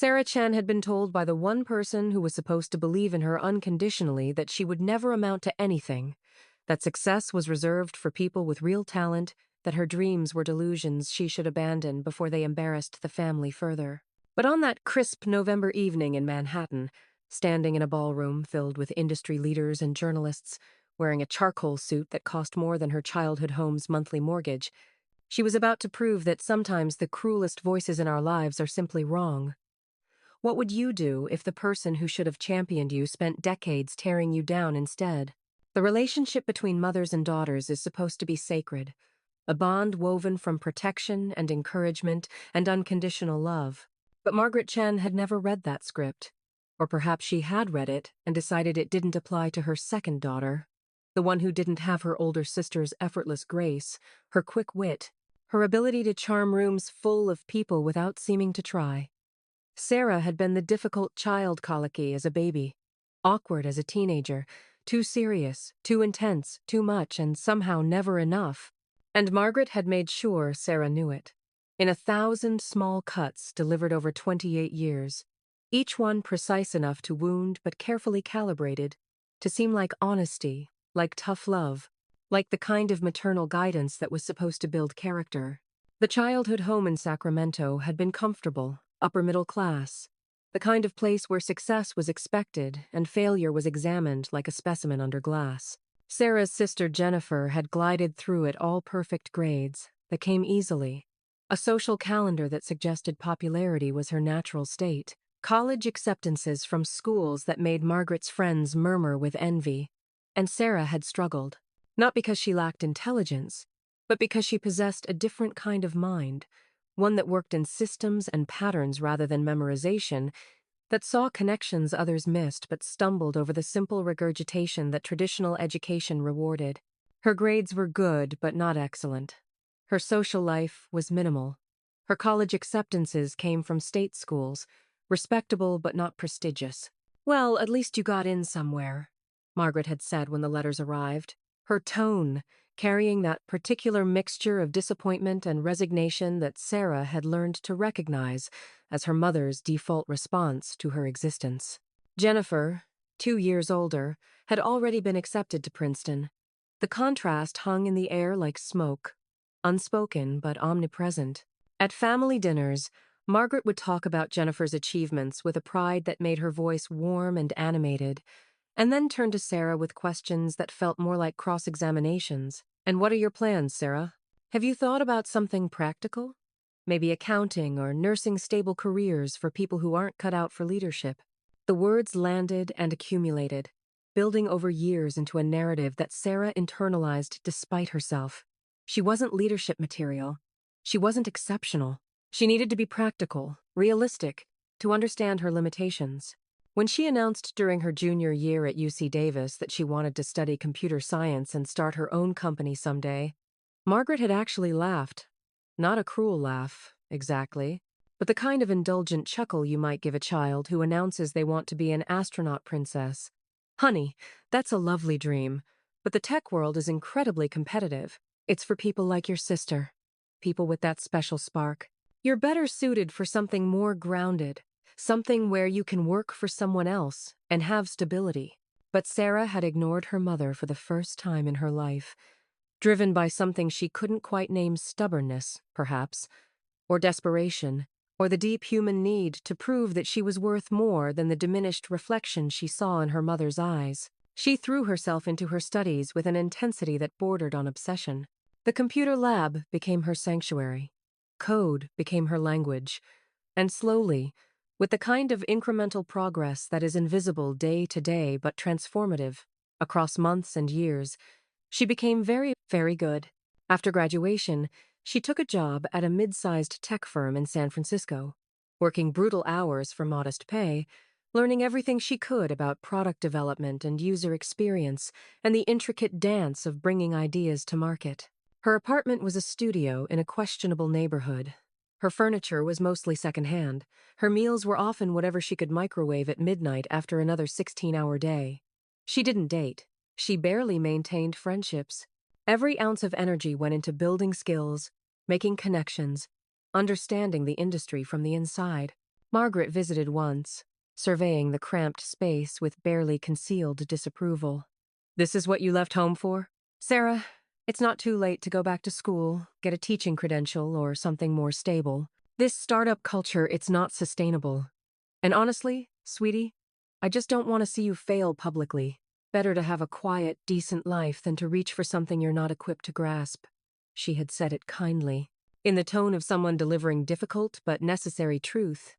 Sarah Chen had been told by the one person who was supposed to believe in her unconditionally that she would never amount to anything, that success was reserved for people with real talent, that her dreams were delusions she should abandon before they embarrassed the family further. But on that crisp November evening in Manhattan, standing in a ballroom filled with industry leaders and journalists, wearing a charcoal suit that cost more than her childhood home's monthly mortgage, she was about to prove that sometimes the cruelest voices in our lives are simply wrong. What would you do if the person who should have championed you spent decades tearing you down instead? The relationship between mothers and daughters is supposed to be sacred, a bond woven from protection and encouragement and unconditional love. But Margaret Chen had never read that script. Or perhaps she had read it and decided it didn't apply to her second daughter, the one who didn't have her older sister's effortless grace, her quick wit, her ability to charm rooms full of people without seeming to try. Sarah had been the difficult child colicky as a baby, awkward as a teenager, too serious, too intense, too much, and somehow never enough. And Margaret had made sure Sarah knew it. In 1,000 small cuts delivered over 28 years, each one precise enough to wound but carefully calibrated, to seem like honesty, like tough love, like the kind of maternal guidance that was supposed to build character. The childhood home in Sacramento had been comfortable, upper middle class, the kind of place where success was expected and failure was examined like a specimen under glass. Sarah's sister Jennifer had glided through it all perfect grades that came easily, a social calendar that suggested popularity was her natural state, college acceptances from schools that made Margaret's friends murmur with envy, and Sarah had struggled, not because she lacked intelligence, but because she possessed a different kind of mind, one that worked in systems and patterns rather than memorization, that saw connections others missed but stumbled over the simple regurgitation that traditional education rewarded. Her grades were good but not excellent. Her social life was minimal. Her college acceptances came from state schools, respectable but not prestigious. "Well, at least you got in somewhere," Margaret had said when the letters arrived. Her tone, carrying that particular mixture of disappointment and resignation that Sarah had learned to recognize as her mother's default response to her existence. Jennifer, 2 years older, had already been accepted to Princeton. The contrast hung in the air like smoke, unspoken but omnipresent. At family dinners, Margaret would talk about Jennifer's achievements with a pride that made her voice warm and animated, and then turn to Sarah with questions that felt more like cross-examinations. "And what are your plans, Sarah? Have you thought about something practical? Maybe accounting or nursing stable careers for people who aren't cut out for leadership?" The words landed and accumulated, building over years into a narrative that Sarah internalized despite herself. She wasn't leadership material. She wasn't exceptional. She needed to be practical, realistic, to understand her limitations. When she announced during her junior year at UC Davis that she wanted to study computer science and start her own company someday, Margaret had actually laughed. Not a cruel laugh, exactly, but the kind of indulgent chuckle you might give a child who announces they want to be an astronaut princess. "Honey, that's a lovely dream, but the tech world is incredibly competitive. It's for people like your sister, people with that special spark. You're better suited for something more grounded, something where you can work for someone else and have stability." But Sarah had ignored her mother for the first time in her life, driven by something she couldn't quite name: stubbornness, perhaps, or desperation, or the deep human need to prove that she was worth more than the diminished reflection she saw in her mother's eyes. She threw herself into her studies with an intensity that bordered on obsession. The computer lab became her sanctuary. Code became her language. And slowly, with the kind of incremental progress that is invisible day to day but transformative, across months and years, she became very, very good. After graduation, she took a job at a mid-sized tech firm in San Francisco, working brutal hours for modest pay, learning everything she could about product development and user experience and the intricate dance of bringing ideas to market. Her apartment was a studio in a questionable neighborhood. Her furniture was mostly secondhand. Her meals were often whatever she could microwave at midnight after another 16-hour day. She didn't date. She barely maintained friendships. Every ounce of energy went into building skills, making connections, understanding the industry from the inside. Margaret visited once, surveying the cramped space with barely concealed disapproval. "This is what you left home for? Sarah, it's not too late to go back to school, get a teaching credential, or something more stable. This startup culture, it's not sustainable. And honestly, sweetie, I just don't want to see you fail publicly. Better to have a quiet, decent life than to reach for something you're not equipped to grasp." She had said it kindly, in the tone of someone delivering difficult but necessary truth.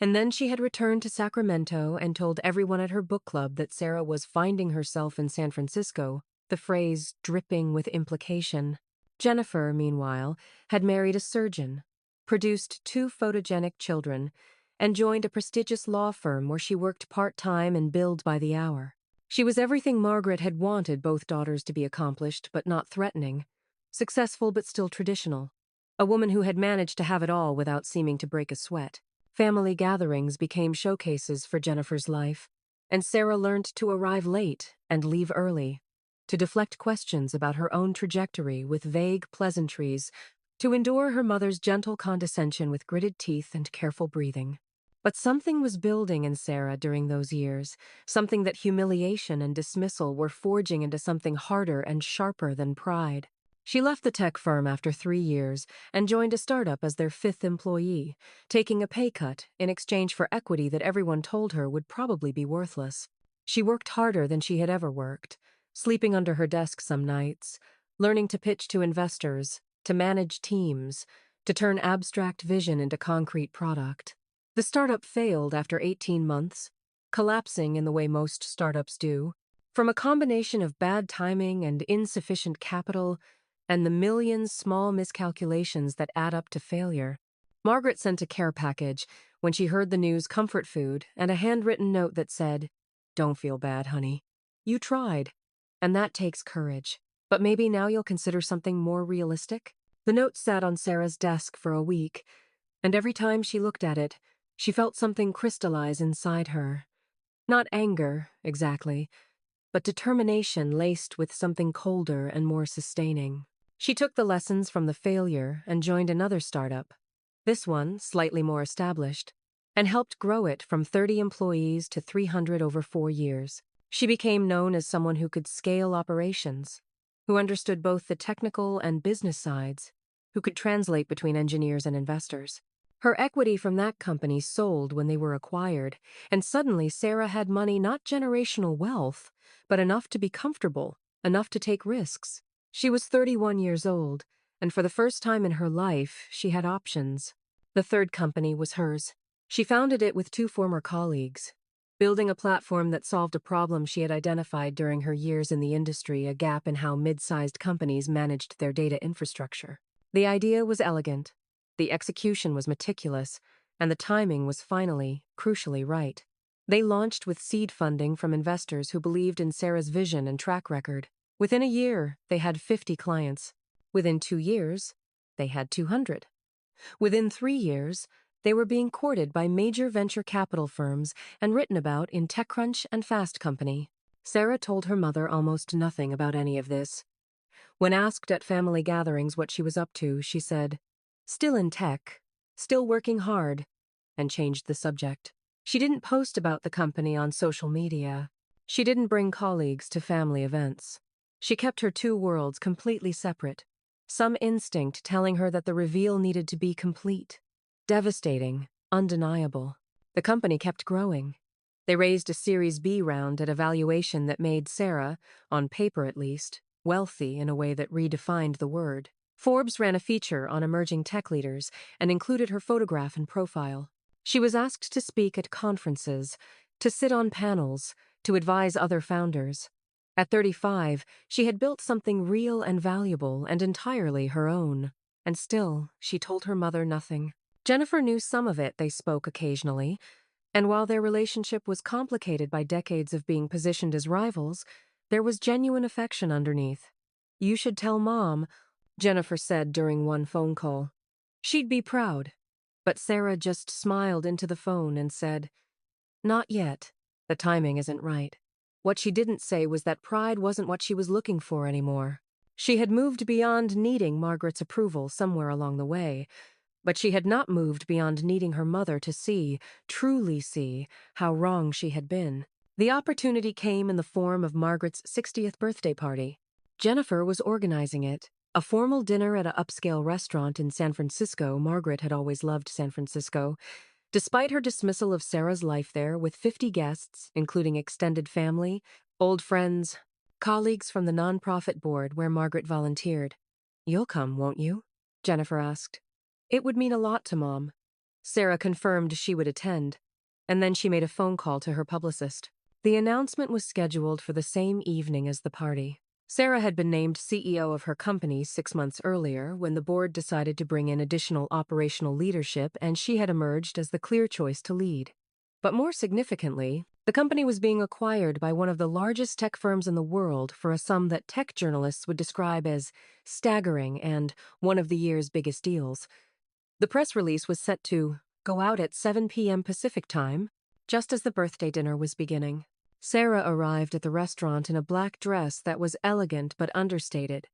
And then she had returned to Sacramento and told everyone at her book club that Sarah was finding herself in San Francisco, the phrase dripping with implication. Jennifer, meanwhile, had married a surgeon, produced 2 photogenic children, and joined a prestigious law firm where she worked part-time and billed by the hour. She was everything Margaret had wanted both daughters to be: accomplished but not threatening, successful but still traditional. A woman who had managed to have it all without seeming to break a sweat. Family gatherings became showcases for Jennifer's life, and Sarah learned to arrive late and leave early, to deflect questions about her own trajectory with vague pleasantries, to endure her mother's gentle condescension with gritted teeth and careful breathing. But something was building in Sarah during those years, something that humiliation and dismissal were forging into something harder and sharper than pride. She left the tech firm after 3 years and joined a startup as their 5th employee, taking a pay cut in exchange for equity that everyone told her would probably be worthless. She worked harder than she had ever worked, sleeping under her desk some nights, learning to pitch to investors, to manage teams, to turn abstract vision into concrete product. The startup failed after 18 months, collapsing in the way most startups do. From a combination of bad timing and insufficient capital, and the millions small miscalculations that add up to failure, Margaret sent a care package when she heard the news: comfort food and a handwritten note that said, "Don't feel bad, honey. You tried, and that takes courage. But maybe now you'll consider something more realistic." The note sat on Sarah's desk for a week, and every time she looked at it, she felt something crystallize inside her. Not anger, exactly, but determination laced with something colder and more sustaining. She took the lessons from the failure and joined another startup, this one slightly more established, and helped grow it from 30 employees to 300 over 4 years. She became known as someone who could scale operations, who understood both the technical and business sides, who could translate between engineers and investors. Her equity from that company sold when they were acquired, and suddenly Sarah had money, not generational wealth, but enough to be comfortable, enough to take risks. She was 31 years old, and for the first time in her life, she had options. The 3rd company was hers. She founded it with 2 former colleagues, building a platform that solved a problem she had identified during her years in the industry: a gap in how mid-sized companies managed their data infrastructure. The idea was elegant, the execution was meticulous, and the timing was finally, crucially right. They launched with seed funding from investors who believed in Sarah's vision and track record. Within a year, they had 50 clients. Within 2 years, they had 200. Within 3 years, they were being courted by major venture capital firms and written about in TechCrunch and Fast Company. Sarah told her mother almost nothing about any of this. When asked at family gatherings what she was up to, she said, "Still in tech, still working hard," and changed the subject. She didn't post about the company on social media. She didn't bring colleagues to family events. She kept her 2 worlds completely separate, some instinct telling her that the reveal needed to be complete. Devastating, undeniable. The company kept growing. They raised a Series B round at a valuation that made Sarah, on paper at least, wealthy in a way that redefined the word. Forbes ran a feature on emerging tech leaders and included her photograph and profile. She was asked to speak at conferences, to sit on panels, to advise other founders. At 35, she had built something real and valuable and entirely her own. And still, she told her mother nothing. Jennifer knew some of it. They spoke occasionally, and while their relationship was complicated by decades of being positioned as rivals, there was genuine affection underneath. "You should tell Mom," Jennifer said during one phone call. "She'd be proud." But Sarah just smiled into the phone and said, "Not yet. The timing isn't right." What she didn't say was that pride wasn't what she was looking for anymore. She had moved beyond needing Margaret's approval somewhere along the way, But she had not moved beyond needing her mother to see, truly see, how wrong she had been. The opportunity came in the form of Margaret's 60th birthday party. Jennifer was organizing it. A formal dinner at an upscale restaurant in San Francisco. Margaret had always loved San Francisco. Despite her dismissal of Sarah's life there, with 50 guests, including extended family, old friends, colleagues from the nonprofit board where Margaret volunteered. "You'll come, won't you?" Jennifer asked. It would mean a lot to Mom. Sarah confirmed she would attend, and then she made a phone call to her publicist. The announcement was scheduled for the same evening as the party. Sarah had been named CEO of her company 6 months earlier when the board decided to bring in additional operational leadership, and she had emerged as the clear choice to lead. But more significantly, the company was being acquired by one of the largest tech firms in the world for a sum that tech journalists would describe as staggering and one of the year's biggest deals. The press release was set to go out at 7 p.m. Pacific time, just as the birthday dinner was beginning. Sarah arrived at the restaurant in a black dress that was elegant but understated,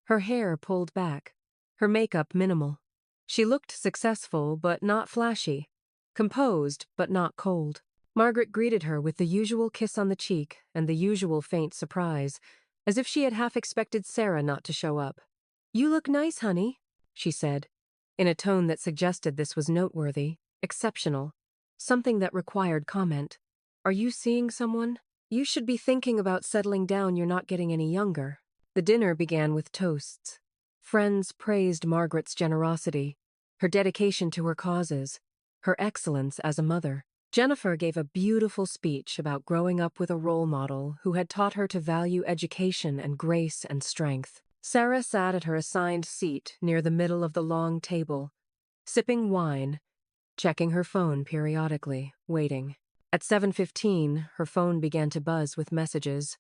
her hair pulled back, her makeup minimal. She looked successful but not flashy, composed but not cold. Margaret greeted her with the usual kiss on the cheek and the usual faint surprise, as if she had half expected Sarah not to show up. "You look nice, honey," she said, in a tone that suggested this was noteworthy, exceptional, something that required comment. "Are you seeing someone? You should be thinking about settling down. You're not getting any younger." The dinner began with toasts. Friends praised Margaret's generosity, her dedication to her causes, her excellence as a mother. Jennifer gave a beautiful speech about growing up with a role model who had taught her to value education and grace and strength. Sarah sat at her assigned seat near the middle of the long table, sipping wine, checking her phone periodically, waiting. At 7:15, her phone began to buzz with messages.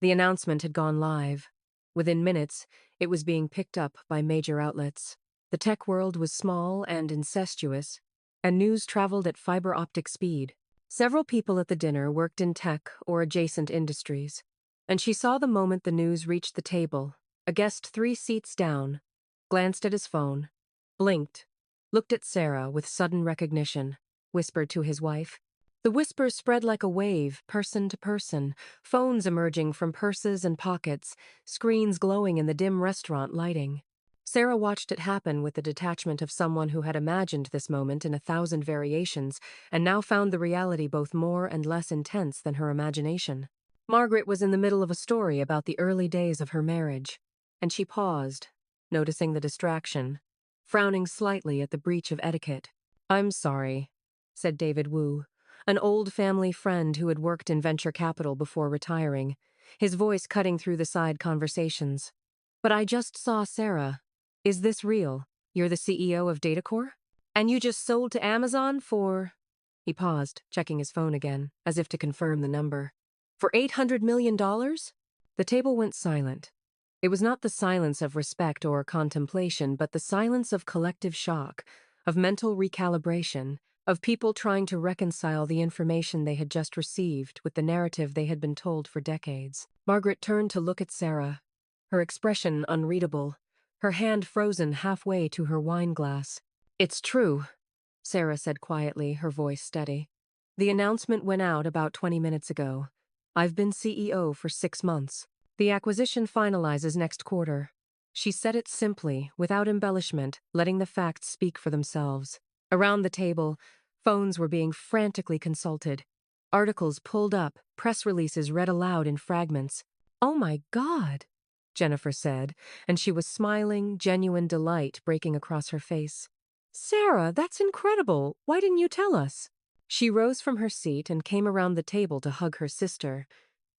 The announcement had gone live. Within minutes, it was being picked up by major outlets. The tech world was small and incestuous, and news traveled at fiber optic speed. Several people at the dinner worked in tech or adjacent industries, and she saw the moment the news reached the table. A guest 3 seats down glanced at his phone, blinked, looked at Sarah with sudden recognition, whispered to his wife. The whispers spread like a wave, person to person, phones emerging from purses and pockets, screens glowing in the dim restaurant lighting. Sarah watched it happen with the detachment of someone who had imagined this moment in 1,000 variations and now found the reality both more and less intense than her imagination. Margaret was in the middle of a story about the early days of her marriage, and she paused, noticing the distraction, frowning slightly at the breach of etiquette. "I'm sorry," said David Wu, an old family friend who had worked in venture capital before retiring, his voice cutting through the side conversations. "But I just saw Sarah. Is this real? You're the CEO of Datacore? And you just sold to Amazon for—" He paused, checking his phone again, as if to confirm the number. "For $800 million? The table went silent. It was not the silence of respect or contemplation, but the silence of collective shock, of mental recalibration, of people trying to reconcile the information they had just received with the narrative they had been told for decades. Margaret turned to look at Sarah, her expression unreadable, her hand frozen halfway to her wine glass. "It's true," Sarah said quietly, her voice steady. "The announcement went out about 20 minutes ago. I've been CEO for 6 months. The acquisition finalizes next quarter." She said it simply, without embellishment, letting the facts speak for themselves. Around the table, phones were being frantically consulted. Articles pulled up, press releases read aloud in fragments. "Oh my God," Jennifer said, and she was smiling, genuine delight breaking across her face. "Sarah, that's incredible. Why didn't you tell us?" She rose from her seat and came around the table to hug her sister,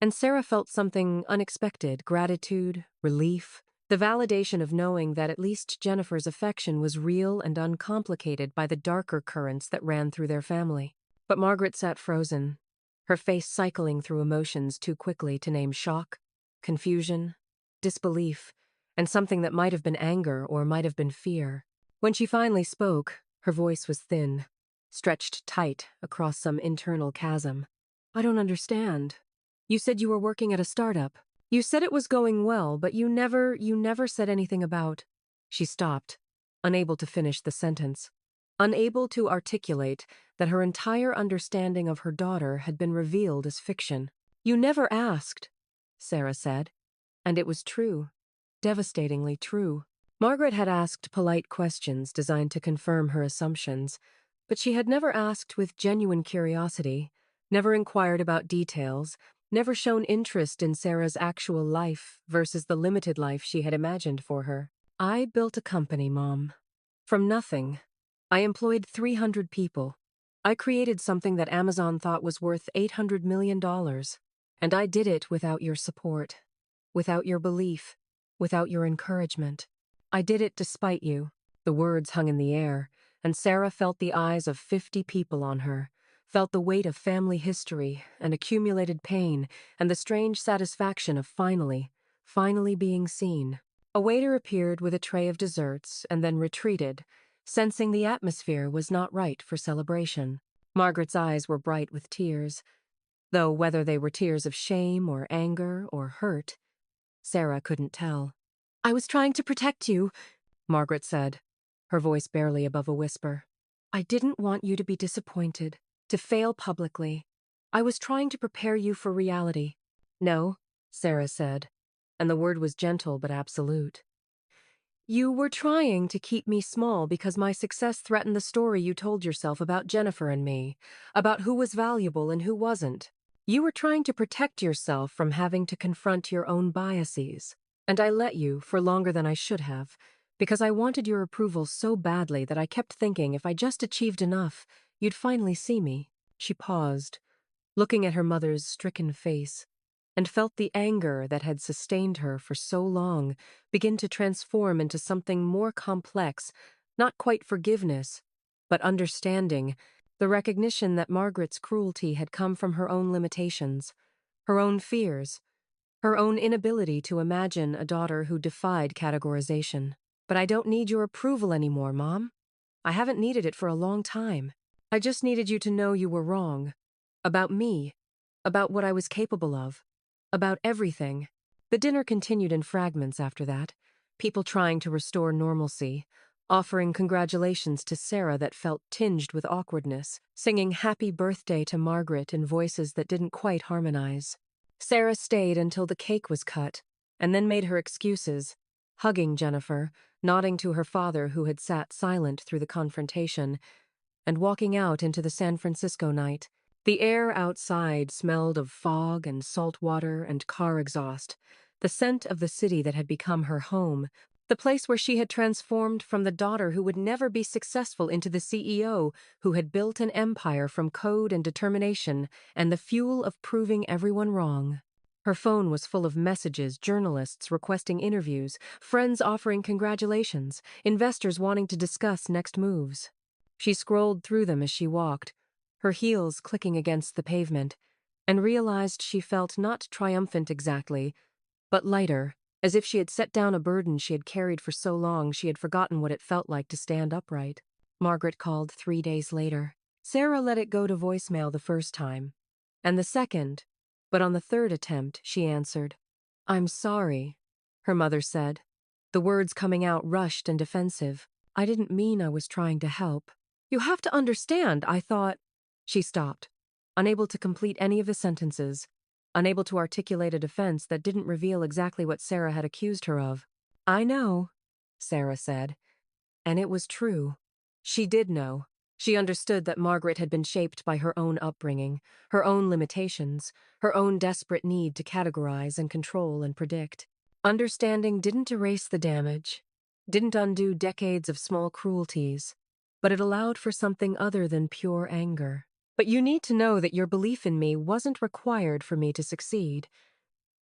and Sarah felt something unexpected, gratitude, relief, the validation of knowing that at least Jennifer's affection was real and uncomplicated by the darker currents that ran through their family. But Margaret sat frozen, her face cycling through emotions too quickly to name shock, confusion, disbelief, and something that might have been anger or might have been fear. When she finally spoke, her voice was thin, stretched tight across some internal chasm. "I don't understand. You said you were working at a startup. You said it was going well, but you never said anything about—" She stopped, unable to finish the sentence, unable to articulate that her entire understanding of her daughter had been revealed as fiction. "You never asked," Sarah said, and it was true, devastatingly true. Margaret had asked polite questions designed to confirm her assumptions, but she had never asked with genuine curiosity, never inquired about details, never shown interest in Sarah's actual life versus the limited life she had imagined for her. "I built a company, Mom. From nothing. I employed 300 people. I created something that Amazon thought was worth $800 million. And I did it without your support, without your belief, without your encouragement. I did it despite you." The words hung in the air, and Sarah felt the eyes of 50 people on her, felt the weight of family history and accumulated pain and the strange satisfaction of finally being seen. A waiter appeared with a tray of desserts and then retreated, sensing the atmosphere was not right for celebration. Margaret's eyes were bright with tears, though whether they were tears of shame or anger or hurt, Sarah couldn't tell. "I was trying to protect you," Margaret said, her voice barely above a whisper. "I didn't want you to be disappointed, to fail publicly. I was trying to prepare you for reality." "No," Sarah said, and the word was gentle but absolute. "You were trying to keep me small because my success threatened the story you told yourself about Jennifer and me, about who was valuable and who wasn't. You were trying to protect yourself from having to confront your own biases. And I let you for longer than I should have, because I wanted your approval so badly that I kept thinking if I just achieved enough, you'd finally see me." She paused, looking at her mother's stricken face, and felt the anger that had sustained her for so long begin to transform into something more complex, not quite forgiveness, but understanding, the recognition that Margaret's cruelty had come from her own limitations, her own fears, her own inability to imagine a daughter who defied categorization. "But I don't need your approval anymore, Mom. I haven't needed it for a long time. I just needed you to know you were wrong. About me. About what I was capable of. About everything." The dinner continued in fragments after that, people trying to restore normalcy, offering congratulations to Sarah that felt tinged with awkwardness, singing happy birthday to Margaret in voices that didn't quite harmonize. Sarah stayed until the cake was cut, and then made her excuses, hugging Jennifer, nodding to her father who had sat silent through the confrontation, and walking out into the San Francisco night. The air outside smelled of fog and salt water and car exhaust, the scent of the city that had become her home, the place where she had transformed from the daughter who would never be successful into the CEO who had built an empire from code and determination and the fuel of proving everyone wrong. Her phone was full of messages, journalists requesting interviews, friends offering congratulations, investors wanting to discuss next moves. She scrolled through them as she walked, her heels clicking against the pavement, and realized she felt not triumphant exactly, but lighter, as if she had set down a burden she had carried for so long she had forgotten what it felt like to stand upright. Margaret called 3 days later. Sarah let it go to voicemail the first time, and the second, but on the third attempt she answered. "I'm sorry," her mother said, the words coming out rushed and defensive. "I didn't mean I was trying to help. You have to understand, I thought—" She stopped, unable to complete any of the sentences, unable to articulate a defense that didn't reveal exactly what Sarah had accused her of. "I know," Sarah said, and it was true. She did know. She understood that Margaret had been shaped by her own upbringing, her own limitations, her own desperate need to categorize and control and predict. Understanding didn't erase the damage, didn't undo decades of small cruelties, but it allowed for something other than pure anger. "But you need to know that your belief in me wasn't required for me to succeed.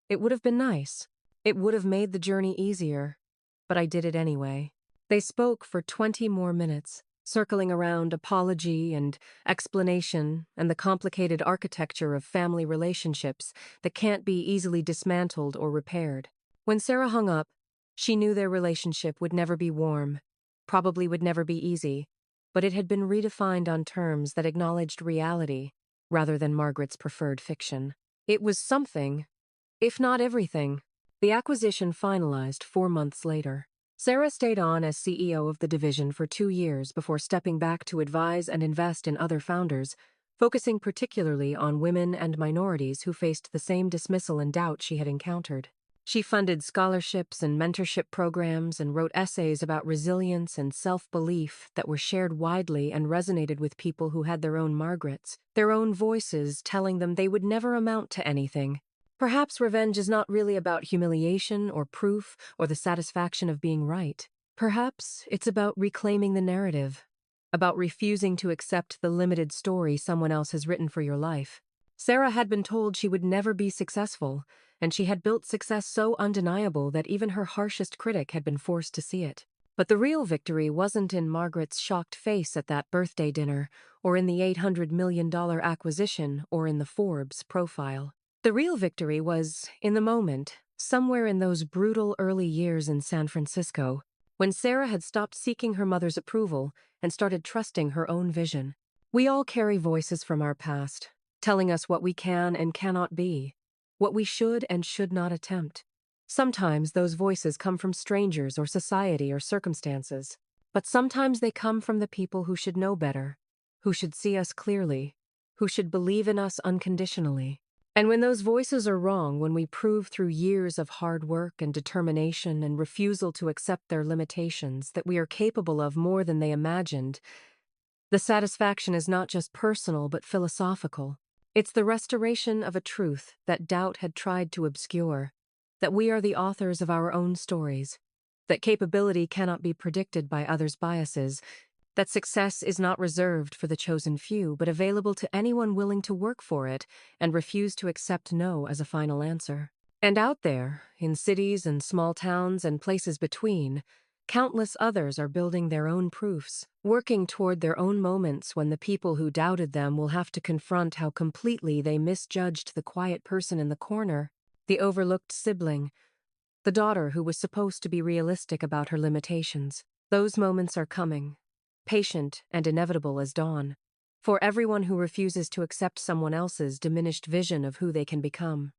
It would have been nice. It would have made the journey easier. But I did it anyway." They spoke for 20 more minutes, circling around apology and explanation and the complicated architecture of family relationships that can't be easily dismantled or repaired. When Sarah hung up, she knew their relationship would never be warm, probably would never be easy, but it had been redefined on terms that acknowledged reality rather than Margaret's preferred fiction. It was something, if not everything. The acquisition finalized 4 months later. Sarah stayed on as CEO of the division for 2 years before stepping back to advise and invest in other founders, focusing particularly on women and minorities who faced the same dismissal and doubt she had encountered. She funded scholarships and mentorship programs and wrote essays about resilience and self-belief that were shared widely and resonated with people who had their own Margarets, their own voices telling them they would never amount to anything. Perhaps revenge is not really about humiliation or proof or the satisfaction of being right. Perhaps it's about reclaiming the narrative, about refusing to accept the limited story someone else has written for your life. Sarah had been told she would never be successful, and she had built success so undeniable that even her harshest critic had been forced to see it. But the real victory wasn't in Margaret's shocked face at that birthday dinner, or in the $800 million acquisition, or in the Forbes profile. The real victory was, in the moment, somewhere in those brutal early years in San Francisco, when Sarah had stopped seeking her mother's approval and started trusting her own vision. We all carry voices from our past, telling us what we can and cannot be, what we should and should not attempt. Sometimes those voices come from strangers or society or circumstances, but sometimes they come from the people who should know better, who should see us clearly, who should believe in us unconditionally. And when those voices are wrong, when we prove through years of hard work and determination and refusal to accept their limitations that we are capable of more than they imagined, the satisfaction is not just personal but philosophical. It's the restoration of a truth that doubt had tried to obscure, that we are the authors of our own stories, that capability cannot be predicted by others' biases, that success is not reserved for the chosen few, but available to anyone willing to work for it and refuse to accept no as a final answer. And out there, in cities and small towns and places between, countless others are building their own proofs, working toward their own moments when the people who doubted them will have to confront how completely they misjudged the quiet person in the corner, the overlooked sibling, the daughter who was supposed to be realistic about her limitations. Those moments are coming, patient and inevitable as dawn, for everyone who refuses to accept someone else's diminished vision of who they can become.